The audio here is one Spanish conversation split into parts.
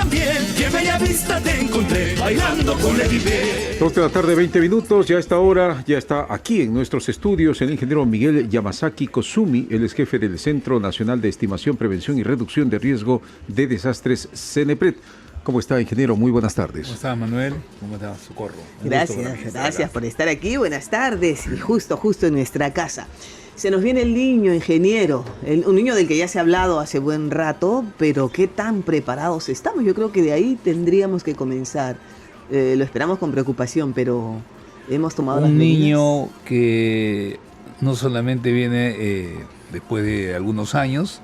también, qué bella vista te encontré, bailando con Lady B. 2 de la tarde, 20 minutos, ya a esta hora, ya está aquí en nuestros estudios el ingeniero Miguel Yamasaki Kozumi, él es jefe del Centro Nacional de Estimación, Prevención y Reducción de Riesgo de Desastres, CENEPRED. ¿Cómo está, ingeniero? Muy buenas tardes. ¿Cómo está, Manuel? ¿Cómo está, Socorro? Gracias por estar aquí, buenas tardes, y justo en nuestra casa. Se nos viene el niño, ingeniero, un niño del que ya se ha hablado hace buen rato, pero qué tan preparados estamos. Yo creo que de ahí tendríamos que comenzar. Lo esperamos con preocupación, pero hemos tomado las medidas. Un niño que no solamente viene después de algunos años,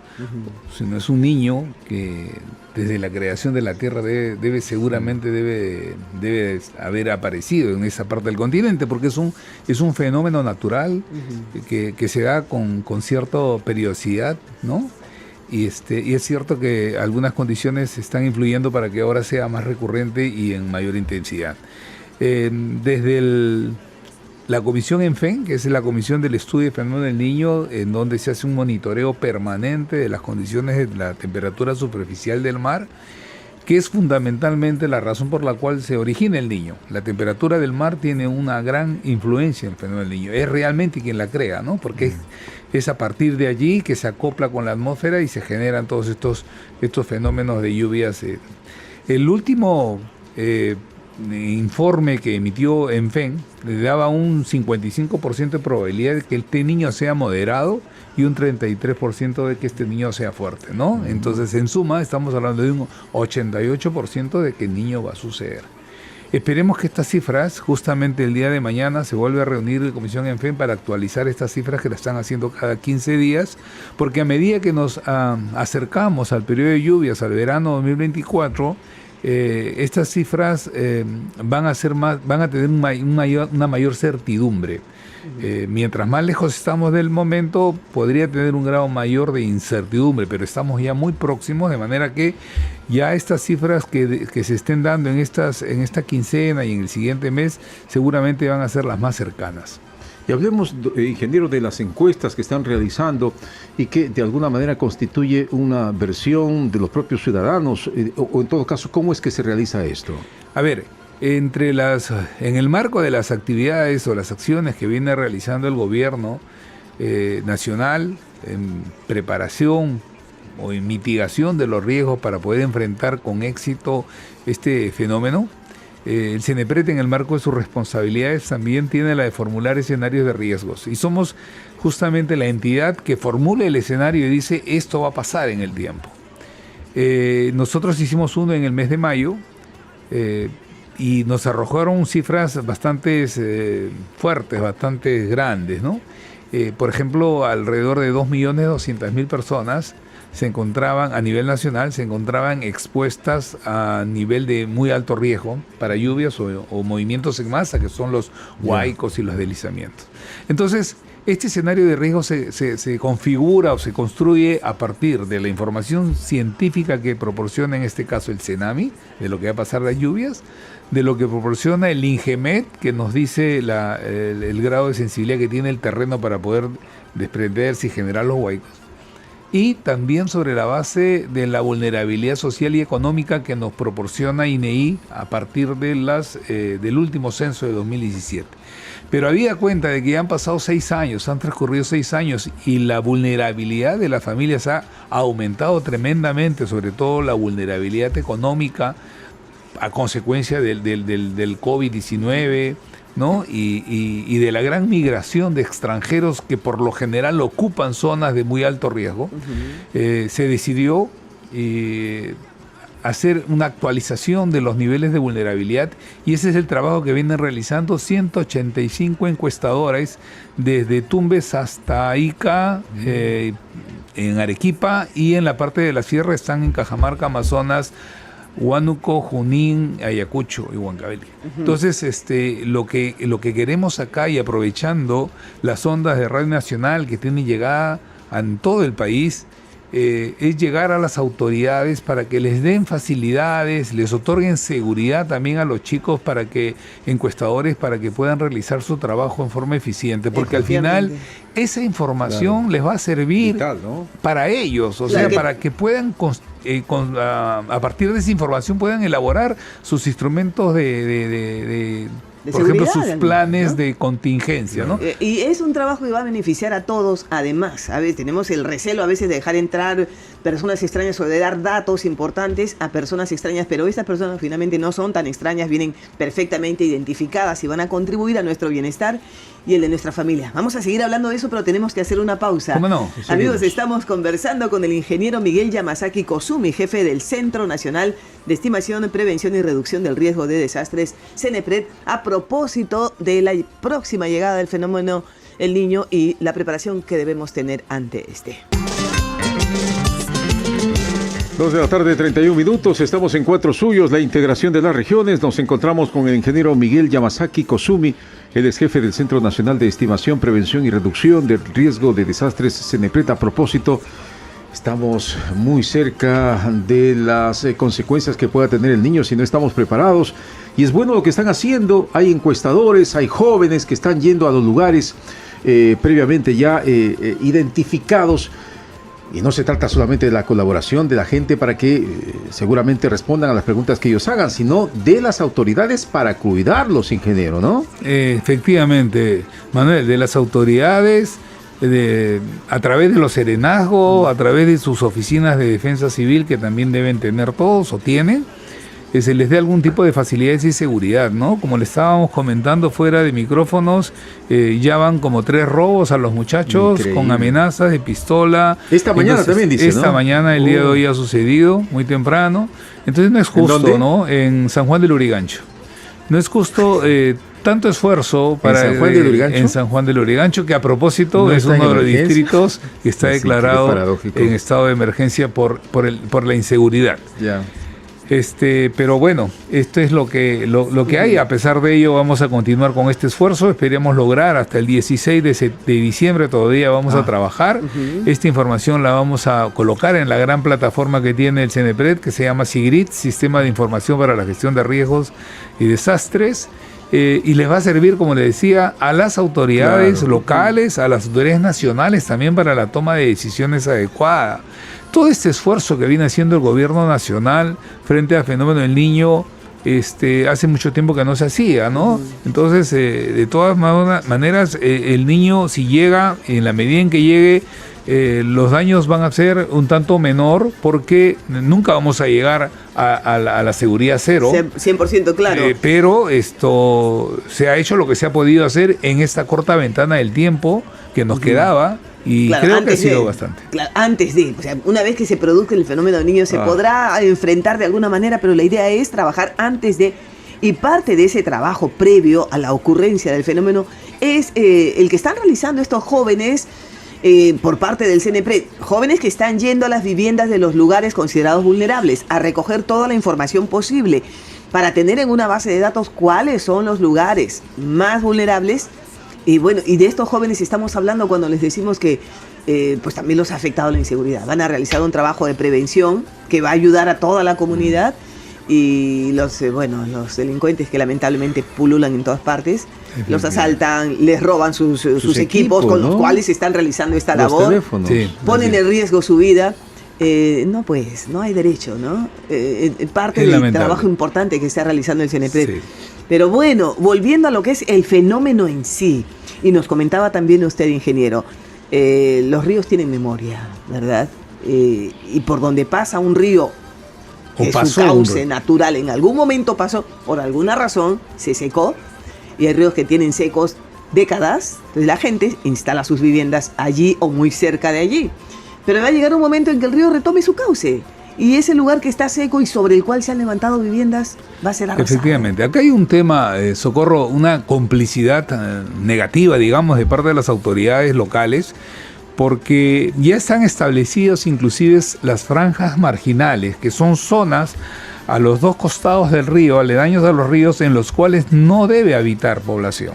sino es un niño que desde la creación de la Tierra seguramente debe haber aparecido en esa parte del continente, porque es un fenómeno natural que se da con cierta periodicidad, ¿no? Y es cierto que algunas condiciones están influyendo para que ahora sea más recurrente y en mayor intensidad. Desde la Comisión ENFEN, que es la Comisión del Estudio del Fenómeno del Niño, en donde se hace un monitoreo permanente de las condiciones de la temperatura superficial del mar, que es fundamentalmente la razón por la cual se origina el niño. La temperatura del mar tiene una gran influencia en el fenómeno del niño. Es realmente quien la crea, ¿no? Porque es a partir de allí que se acopla con la atmósfera y se generan todos estos fenómenos de lluvias. El último informe que emitió ENFEN le daba un 55% de probabilidad de que este niño sea moderado y un 33% de que este niño sea fuerte, ¿no? Entonces, en suma, estamos hablando de un 88% de que el niño va a suceder. Esperemos que estas cifras, justamente el día de mañana, se vuelva a reunir la Comisión ENFEN para actualizar estas cifras que la están haciendo cada 15 días, porque a medida que nos acercamos al periodo de lluvias, al verano 2024, estas cifras van a tener una mayor certidumbre. Mientras más lejos estamos del momento, podría tener un grado mayor de incertidumbre, pero estamos ya muy próximos, de manera que ya estas cifras que se estén dando en esta quincena y en el siguiente mes seguramente van a ser las más cercanas. Y hablemos, ingeniero, de las encuestas que están realizando y que de alguna manera constituye una versión de los propios ciudadanos, o en todo caso, ¿cómo es que se realiza esto? A ver, en el marco de las actividades o las acciones que viene realizando el gobierno nacional en preparación o en mitigación de los riesgos para poder enfrentar con éxito este fenómeno, el CENEPRED, en el marco de sus responsabilidades, también tiene la de formular escenarios de riesgos. Y somos justamente la entidad que formula el escenario y dice, esto va a pasar en el tiempo. Nosotros hicimos uno en el mes de mayo y nos arrojaron cifras bastante fuertes, bastante grandes, ¿no? Por ejemplo, alrededor de 2.200.000 personas se encontraban a nivel nacional, se encontraban expuestas a nivel de muy alto riesgo para lluvias o movimientos en masa, que son los huaicos y los deslizamientos. Entonces, este escenario de riesgo se configura o se construye a partir de la información científica que proporciona, en este caso, el CENAMI, de lo que va a pasar las lluvias, de lo que proporciona el INGEMET, que nos dice el grado de sensibilidad que tiene el terreno para poder desprenderse y generar los huaicos. Y también sobre la base de la vulnerabilidad social y económica que nos proporciona INEI a partir del último censo de 2017. Pero habida cuenta de que ya han pasado 6 años, han transcurrido 6 años y la vulnerabilidad de las familias ha aumentado tremendamente, sobre todo la vulnerabilidad económica a consecuencia del COVID-19, ¿no? Y de la gran migración de extranjeros que por lo general ocupan zonas de muy alto riesgo, se decidió hacer una actualización de los niveles de vulnerabilidad, y ese es el trabajo que vienen realizando 185 encuestadores desde Tumbes hasta Ica, en Arequipa, y en la parte de la sierra están en Cajamarca, Amazonas, Huánuco, Junín, Ayacucho y Huancavelica. Entonces, lo que queremos acá, y aprovechando las ondas de Radio Nacional que tienen llegada en todo el país, es llegar a las autoridades para que les den facilidades, les otorguen seguridad también a los chicos encuestadores para que puedan realizar su trabajo en forma eficiente, porque al final esa información les va a servir vital, ¿no? para ellos, o sea, para que puedan a partir de esa información puedan elaborar sus instrumentos por ejemplo, sus planes, ¿no?, de contingencia, ¿no? Y es un trabajo que va a beneficiar a todos, además. A veces tenemos el recelo a veces de dejar entrar personas extrañas o de dar datos importantes a personas extrañas, pero estas personas finalmente no son tan extrañas, vienen perfectamente identificadas y van a contribuir a nuestro bienestar y el de nuestra familia. Vamos a seguir hablando de eso, pero tenemos que hacer una pausa. ¿Cómo no? Amigos, estamos conversando con el ingeniero Miguel Yamasaki Kozumi, jefe del Centro Nacional de Estimación, Prevención y Reducción del Riesgo de Desastres, CENEPRED, a propósito de la próxima llegada del fenómeno El Niño y la preparación que debemos tener ante este. 2 de la tarde, 31 minutos. Estamos en Cuatro Suyos, la integración de las regiones. Nos encontramos con el ingeniero Miguel Yamasaki Kozumi. Él es jefe del Centro Nacional de Estimación, Prevención y Reducción del Riesgo de Desastres, CENEPRED. A propósito, estamos muy cerca de las consecuencias que pueda tener el niño si no estamos preparados. Y es bueno lo que están haciendo. Hay encuestadores, hay jóvenes que están yendo a los lugares previamente ya identificados. Y no se trata solamente de la colaboración de la gente para que seguramente respondan a las preguntas que ellos hagan, sino de las autoridades para cuidarlos, ingeniero, ¿no? Efectivamente, Manuel, de las autoridades, a través de los serenazgos, a través de sus oficinas de defensa civil, que también deben tener todos o tienen, se les dé algún tipo de facilidades y seguridad, ¿no? Como le estábamos comentando fuera de micrófonos, ya van como 3 robos a los muchachos. Increíble. Con amenazas de pistola. Esta mañana también dice, esta mañana, el día de hoy ha sucedido, muy temprano. Entonces no es justo, ¿no? En San Juan del Lurigancho. No es justo tanto esfuerzo para ¿En San Juan del Lurigancho? En San Juan del Lurigancho, que a propósito es uno de los distritos que está declarado en estado de emergencia por la inseguridad. Ya. Pero bueno, esto es lo que hay. A pesar de ello, vamos a continuar con este esfuerzo. Esperemos lograr hasta el 16 de diciembre, todavía vamos a trabajar. Esta información la vamos a colocar en la gran plataforma que tiene el CENEPRED, que se llama SIGRID, Sistema de Información para la Gestión de Riesgos y Desastres. Y les va a servir, como le decía, a las autoridades locales, a las autoridades nacionales también para la toma de decisiones adecuadas. Todo este esfuerzo que viene haciendo el gobierno nacional frente al fenómeno del niño, hace mucho tiempo que no se hacía, ¿no? Entonces, de todas maneras, el niño, si llega, en la medida en que llegue, los daños van a ser un tanto menor, porque nunca vamos a llegar a la seguridad cero. 100% claro. Pero esto se ha hecho lo que se ha podido hacer en esta corta ventana del tiempo que nos quedaba. Y creo que ha sido bastante. Antes de, o sea, una vez que se produzca el fenómeno del niño, se podrá enfrentar de alguna manera, pero la idea es trabajar antes de, y parte de ese trabajo previo a la ocurrencia del fenómeno es el que están realizando estos jóvenes por parte del CENEPRED, jóvenes que están yendo a las viviendas de los lugares considerados vulnerables, a recoger toda la información posible, para tener en una base de datos cuáles son los lugares más vulnerables. Y bueno, y de estos jóvenes estamos hablando cuando les decimos que pues también los ha afectado la inseguridad. Van a realizar un trabajo de prevención que va a ayudar a toda la comunidad, y los delincuentes que lamentablemente pululan en todas partes, los asaltan, les roban sus equipos con los cuales están realizando esta labor, ponen en riesgo su vida. No hay derecho, ¿no? Parte del trabajo importante que está realizando el CENEPRED. Sí. Pero bueno, volviendo a lo que es el fenómeno en sí, y nos comentaba también usted, ingeniero, los ríos tienen memoria, ¿verdad? Y por donde pasa un río, que su cauce natural en algún momento pasó, por alguna razón se secó, y hay ríos que tienen secos décadas, entonces la gente instala sus viviendas allí o muy cerca de allí. Pero va a llegar un momento en que el río retome su cauce, y ese lugar que está seco y sobre el cual se han levantado viviendas va a ser arrasado. Efectivamente, acá hay un tema, Socorro, una complicidad negativa, digamos, de parte de las autoridades locales, porque ya están establecidas inclusive las franjas marginales, que son zonas a los dos costados del río, aledaños a los ríos, en los cuales no debe habitar población.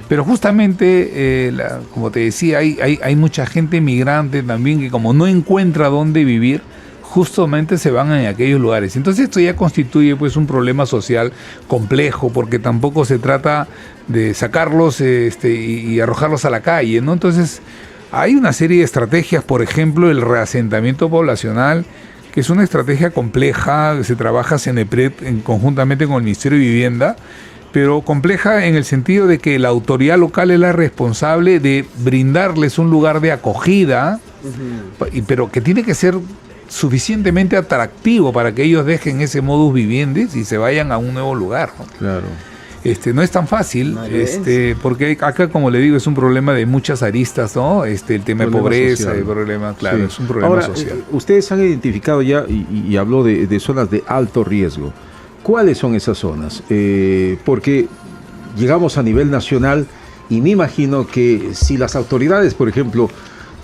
Pero justamente, como te decía, hay mucha gente migrante también que como no encuentra dónde vivir, justamente se van en aquellos lugares. Entonces esto ya constituye pues un problema social complejo, porque tampoco se trata de sacarlos y arrojarlos a la calle, ¿no? Entonces hay una serie de estrategias, por ejemplo, el reasentamiento poblacional, que es una estrategia compleja, se trabaja CENEPRED conjuntamente con el Ministerio de Vivienda, pero compleja en el sentido de que la autoridad local es la responsable de brindarles un lugar de acogida, pero que tiene que ser suficientemente atractivo para que ellos dejen ese modus vivendi y se vayan a un nuevo lugar, ¿no? Claro. No es tan fácil, porque acá, como le digo, es un problema de muchas aristas, ¿no? El tema de pobreza, el problema, claro, es un problema social. Ustedes han identificado ya, y habló de zonas de alto riesgo. ¿Cuáles son esas zonas? Porque llegamos a nivel nacional y me imagino que si las autoridades, por ejemplo,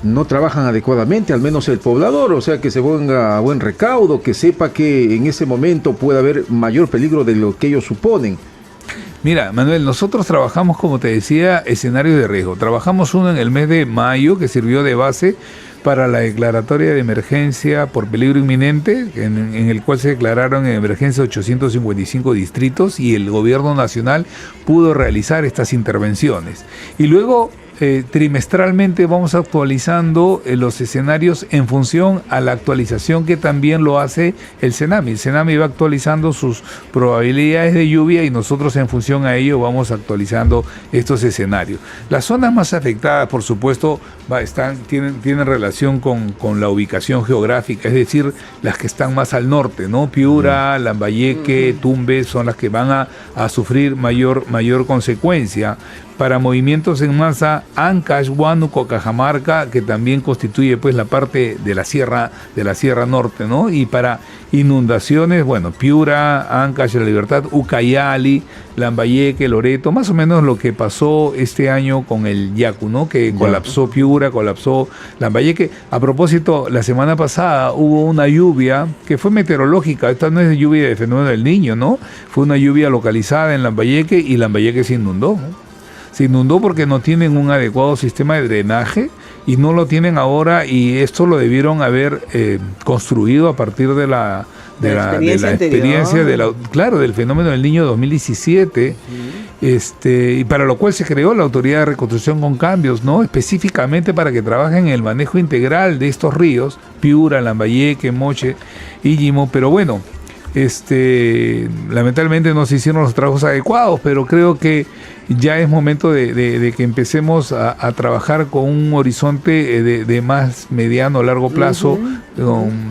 no trabajan adecuadamente, al menos el poblador, o sea, que se ponga a buen recaudo, que sepa que en ese momento puede haber mayor peligro de lo que ellos suponen. Mira, Manuel, nosotros trabajamos, como te decía, escenarios de riesgo. Trabajamos uno en el mes de mayo que sirvió de base para la declaratoria de emergencia por peligro inminente, en el cual se declararon en emergencia 855 distritos y el gobierno nacional pudo realizar estas intervenciones. Y luego, trimestralmente vamos actualizando los escenarios en función a la actualización que también lo hace el CENAMI. El CENAMI va actualizando sus probabilidades de lluvia y nosotros en función a ello vamos actualizando estos escenarios. Las zonas más afectadas, por supuesto, tienen relación con la ubicación geográfica, es decir, las que están más al norte, ¿no? Piura, Lambayeque, Tumbes son las que van a sufrir mayor consecuencia. Para movimientos en masa, Ancash, Huánuco, Cajamarca, que también constituye pues la parte de la sierra norte, ¿no? Y para inundaciones, bueno, Piura, Ancash, La Libertad, Ucayali, Lambayeque, Loreto, más o menos lo que pasó este año con el Yacu, ¿no? Que colapsó Piura, colapsó Lambayeque. A propósito, la semana pasada hubo una lluvia que fue meteorológica, esta no es lluvia de fenómeno del Niño, ¿no? Fue una lluvia localizada en Lambayeque y Lambayeque se inundó, ¿no? Se inundó porque no tienen un adecuado sistema de drenaje y no lo tienen ahora, y esto lo debieron haber construido a partir de la experiencia del fenómeno del Niño 2017, y para lo cual se creó la Autoridad de Reconstrucción con Cambios, ¿no? Específicamente para que trabajen en el manejo integral de estos ríos, Piura, Lambayeque, Moche, Íllimo, pero bueno, lamentablemente no se hicieron los trabajos adecuados, pero creo que ya es momento de que empecemos a trabajar con un horizonte de más mediano o largo plazo,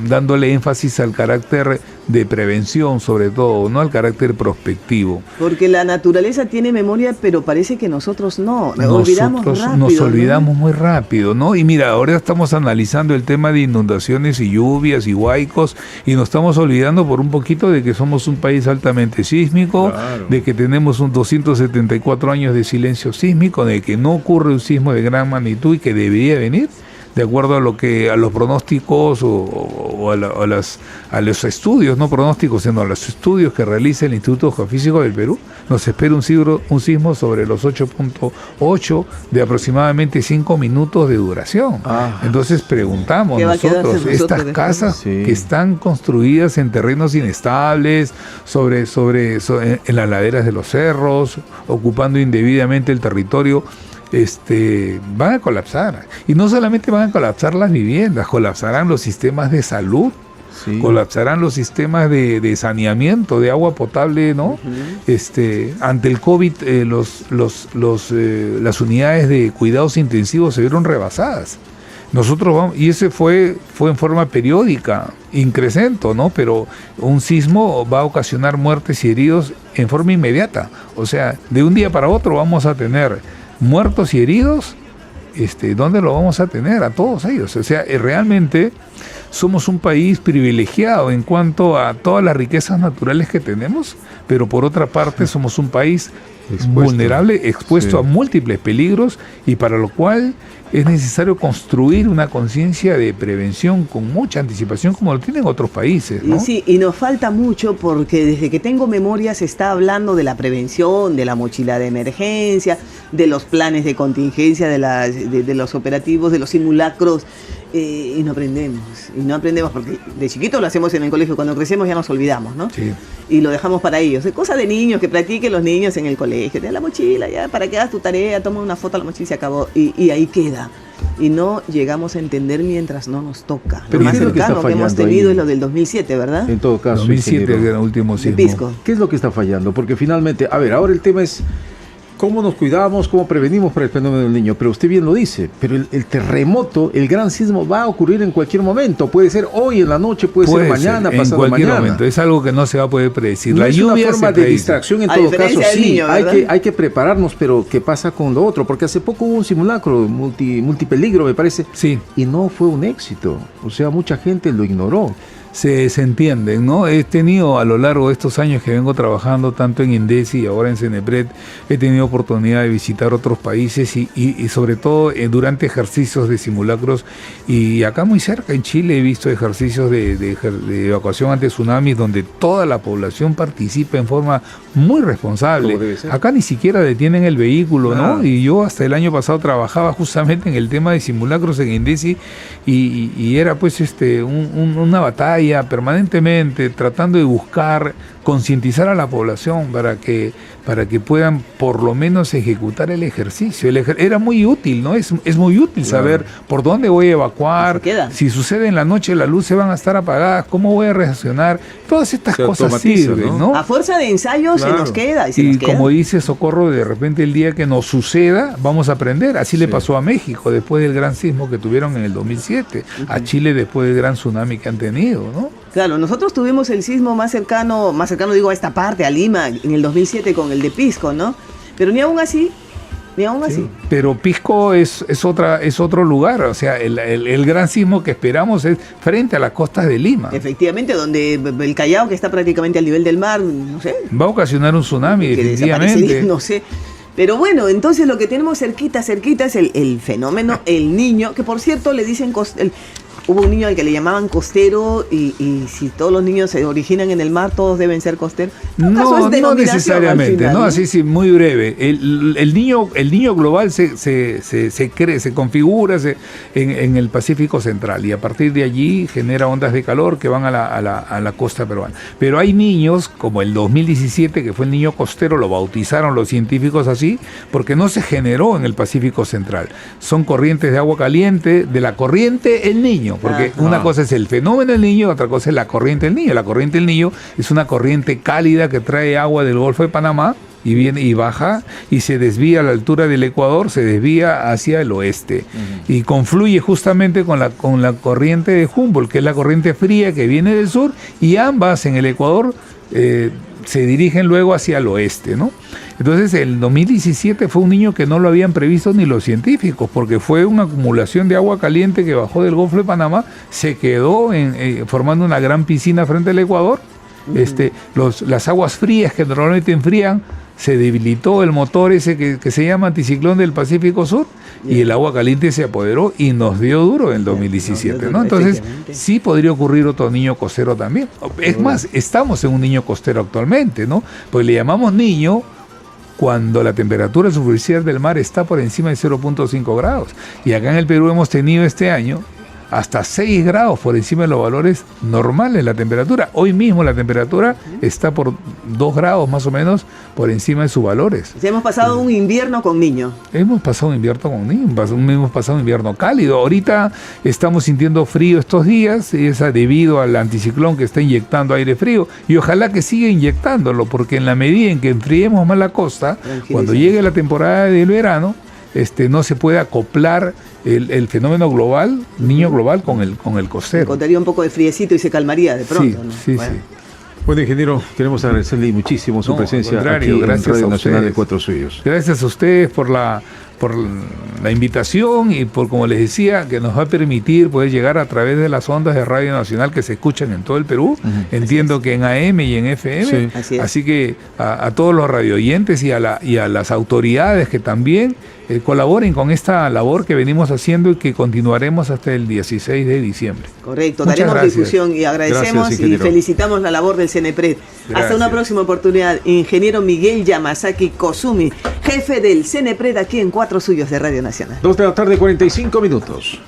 dándole énfasis al carácter de prevención, sobre todo, no al carácter prospectivo. Porque la naturaleza tiene memoria, pero parece que nosotros no. Nos olvidamos muy rápido, ¿no? Y mira, ahora estamos analizando el tema de inundaciones y lluvias y huaicos, y nos estamos olvidando por un poquito de que somos un país altamente sísmico, de que tenemos 274 años de silencio sísmico, de que no ocurre un sismo de gran magnitud y que debería venir, de acuerdo a los pronósticos o a los estudios, no pronósticos, sino a los estudios que realiza el Instituto Geofísico del Perú. Nos espera un sismo sobre los 8.8 de aproximadamente 5 minutos de duración. Entonces preguntamos nosotros, estas casas que están construidas en terrenos inestables, en las laderas de los cerros, ocupando indebidamente el territorio, van a colapsar. Y no solamente van a colapsar las viviendas, colapsarán los sistemas de salud, colapsarán los sistemas de saneamiento de agua potable, ¿no? Ante el COVID, las unidades de cuidados intensivos se vieron rebasadas. Nosotros vamos, y ese fue en forma periódica, incremento, ¿no? Pero un sismo va a ocasionar muertes y heridos en forma inmediata. O sea, de un día para otro vamos a tener muertos y heridos. ¿Dónde lo vamos a tener? A todos ellos. O sea, realmente somos un país privilegiado en cuanto a todas las riquezas naturales que tenemos, pero por otra parte somos un país vulnerable, expuesto a múltiples peligros, y para lo cual es necesario construir una conciencia de prevención con mucha anticipación, como lo tienen otros países, ¿no? Y sí, y nos falta mucho porque desde que tengo memoria se está hablando de la prevención, de la mochila de emergencia, de los planes de contingencia, de los operativos, de los simulacros, y no aprendemos porque de chiquito lo hacemos en el colegio, cuando crecemos ya nos olvidamos, ¿no? Sí. Y lo dejamos para ellos. Es cosa de niños, que practiquen los niños en el colegio. Te da la mochila, ya, para que hagas tu tarea, toma una foto a la mochila y se acabó. Y ahí queda. Y no llegamos a entender mientras no nos toca. Pero Lo más ¿qué es lo que cercano está que hemos fallando tenido ahí? es lo del 2007, ¿verdad? En todo caso, 2007, ingeniero, el último De sismo. Pisco. ¿qué es lo que está fallando? Porque finalmente, a ver, ahora el tema es cómo nos cuidamos, cómo prevenimos para el fenómeno del Niño. Pero usted bien lo dice, pero el terremoto, el gran sismo va a ocurrir en cualquier momento. Puede ser hoy en la noche, puede ser mañana, en pasado cualquier mañana. momento. Es algo que no se va a poder predecir. No La es lluvia una forma se de predice. distracción en A todo caso, diferencia del sí, niño, ¿verdad? hay que prepararnos, pero ¿qué pasa con lo otro? Porque hace poco hubo un simulacro multipeligro, me parece, Sí. y no fue un éxito. O sea, mucha gente lo ignoró. Se entienden, ¿no? He tenido a lo largo de estos años que vengo trabajando tanto en INDECI y ahora en CENEPRED, he tenido oportunidad de visitar otros países y sobre todo durante ejercicios de simulacros, y acá muy cerca en Chile he visto ejercicios de evacuación ante tsunamis donde toda la población participa en forma muy responsable. Como debe ser. Acá ni siquiera detienen el vehículo, ¿no? Claro. Y yo hasta el año pasado trabajaba justamente en el tema de simulacros en INDECI y era pues una batalla permanentemente tratando de buscar concientizar a la población para que puedan por lo menos ejecutar el ejercicio. Era muy útil, ¿no? Es muy útil saber por dónde voy a evacuar, Se queda. si sucede en la noche las luces van a estar apagadas, cómo voy a reaccionar. Todas estas Se cosas automatiza, sirven, ¿no? ¿no? A fuerza de ensayo se Claro. nos queda. Y queda. como dice Socorro, de repente el día que nos suceda, vamos a aprender. Así le pasó a México después del gran sismo que tuvieron en el 2007, a Chile después del gran tsunami que han tenido, ¿no? Claro, nosotros tuvimos el sismo más cercano digo a esta parte, a Lima, en el 2007 con el de Pisco, ¿no? Pero ni aún así. Sí, pero Pisco es otro lugar, o sea, el gran sismo que esperamos es frente a las costas de Lima. Efectivamente, donde el Callao, que está prácticamente al nivel del mar, no sé, Va a ocasionar un tsunami, que definitivamente. desaparecería, no sé. Pero bueno, entonces lo que tenemos cerquita es el fenómeno, el niño, que por cierto le dicen, hubo un niño al que le llamaban costero y si todos los niños se originan en el mar, todos deben ser costeros. No necesariamente, final, no, ¿no? así muy breve. El niño global se configura en el Pacífico Central y a partir de allí genera ondas de calor que van a la costa peruana. Pero hay niños, como el 2017, que fue el niño costero, lo bautizaron los científicos así, porque no se generó en el Pacífico Central. Son corrientes de agua caliente, de la corriente el niño, porque una cosa es el fenómeno del niño, otra cosa es la corriente del niño. La corriente del niño es una corriente cálida que trae agua del Golfo de Panamá y viene y baja y se desvía a la altura del Ecuador, se desvía hacia el oeste y confluye justamente con la corriente de Humboldt, que es la corriente fría que viene del sur, y ambas en el Ecuador se dirigen luego hacia el oeste, ¿no? Entonces el 2017 fue un niño que no lo habían previsto ni los científicos, porque fue una acumulación de agua caliente que bajó del Golfo de Panamá, se quedó formando una gran piscina frente al Ecuador. Las aguas frías que normalmente enfrían, se debilitó el motor ese que se llama anticiclón del Pacífico Sur, y el agua caliente se apoderó y nos dio duro en el 2017, ¿no? Entonces sí podría ocurrir otro niño costero también. Es más, estamos en un niño costero actualmente, ¿no? Pues le llamamos niño cuando la temperatura superficial del mar está por encima de 0.5 grados. Y acá en el Perú hemos tenido este año hasta 6 grados por encima de los valores normales de la temperatura. Hoy mismo la temperatura está por 2 grados más o menos por encima de sus valores. O sea, hemos pasado un invierno con niños. Hemos pasado un invierno con niños, hemos pasado un invierno cálido. Ahorita estamos sintiendo frío estos días, y es debido al anticiclón que está inyectando aire frío, y ojalá que siga inyectándolo, porque en la medida en que enfriemos más la costa, cuando llegue la temporada del verano, no se puede acoplar el fenómeno global, niño global, con el costero. Contaría un poco de friecito y se calmaría de pronto, ¿no? Sí. Bueno, ingeniero, queremos agradecerle muchísimo su presencia aquí en gracias Radio a Nacional de ustedes. Cuatro Suyos. Gracias a ustedes por por la invitación y por, como les decía, que nos va a permitir poder llegar a través de las ondas de Radio Nacional que se escuchan en todo el Perú. Entiendo que en AM y en FM. Sí. Así que a todos los radioyentes y a las autoridades que también colaboren con esta labor que venimos haciendo y que continuaremos hasta el 16 de diciembre. Correcto, Muchas daremos gracias. difusión y agradecemos Gracias, y ingeniero. felicitamos la labor del CENEPRED. Hasta Gracias. una próxima oportunidad. Ingeniero Miguel Yamasaki Kozumi, jefe del CENEPRED aquí en Cuatro Suyos de Radio Nacional. 2 de la tarde, 45 minutos.